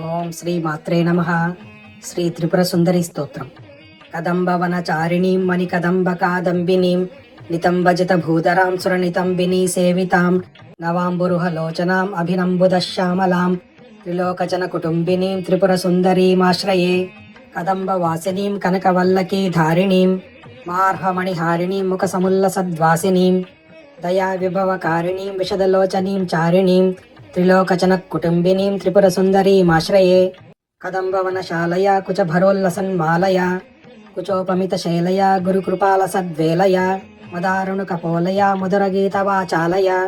ఓం శ్రీ మాత్రే నమః. శ్రీ త్రిపుర సుందరి స్తోత్రం. కదంబవనచారిణీం మణికదంబకాదంబినీం నితంబజిత భూధరాం సురనితంబినీ సేవితాం నవాంబురుహలోచనాం అభినంబుదశ్యామలాం త్రిలోకజన కుటుంబినీం త్రిపుర సుందరీమాశ్రయే. కదంబవాసినీం కనకవల్లకీ ధారిణీం మార్హమణిహారిణీం ముఖ సముల్లసద్వాసినీం దయా విభవకారిణీం విశదలోచనీం చారిణీం త్రిలోకజన కుటుంబినీం త్రిపుర సుందరీమాశ్రయే. కదంబవనశాలయా కుచభరోల్లసన్మాలయా కుచోపమిత శైలయా గురుకృపాలసద్వేలయా మదారుణు కపోలయా మధురగీతవాచాలయా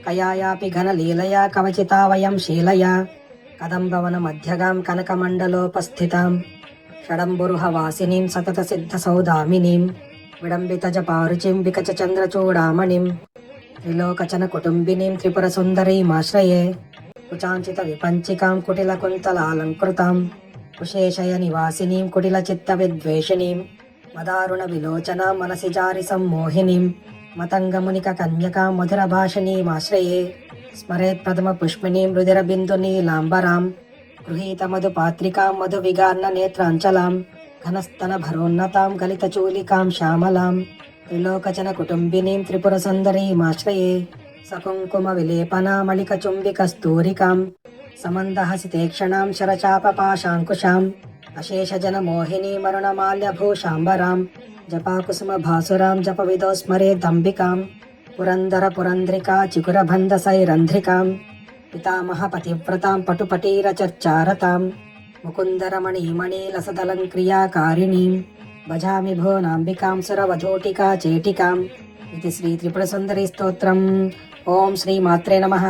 కయాయాపి ఘనలీలయా కవచితావయం శీలయా. కదంబవన మధ్యగాం కనకమండలోపస్థితాం షడంబురుహవాసినీం సతత సిద్ధ సౌదామినీం విడంబిత జపారుచిం వికచ చంద్రచూడామణిం త్రిలోకచన కుటుంబినీం త్రిపుర సుందరీమాశ్రయే. కుచాంచిత విపంచికాం కుటిల కుంతలాలంకృతాం కుశేషయ నివాసినీం కుటిల చిత్త విద్వేషిణీం మదారుణ విలోచనాం మనసి జారి సమ్మోహినీం మతంగమునిక కన్యకాం మధుర భాషిణీమాశ్రయే. స్మరేత్ ప్రథమ పుష్పిణీం రుధిర బిందు నీలాంబరాం గృహీత మధు పాత్రికాం మధు విగార్ణ నేత్రాంచలాం ఘనస్తన భరోన్నతాం గలిత చూలికాం శ్యామలాం త్రిలోకచన కుటుంబినీం త్రిపుర సుందరీమాశ్రయే. సకుంకుమ విలేపనామళిక చుంబిక స్తూరికాం సమందహసితేక్షణాం శరచాపపాశాంకుశాం అశేషజన మోహినీ మరుణమాల్యభూషాంబరాం జపాకుసుమ భాసురాం జప విదో స్మరే దంబికాం పురందర పురంద్రికా చికురబంధ సైరంధ్రికాం పితామహ పతివ్రతాం పటుపటీర చర్చారతాం ముకుందరమణీమణి లసదలంక్రియాకారిణీం భజామి భువనాంబికాం సురవధూటికా చేటికాం. ఇది శ్రీ త్రిపుర సుందరి స్తోత్రం. ఓం శ్రీ మాత్రే నమః.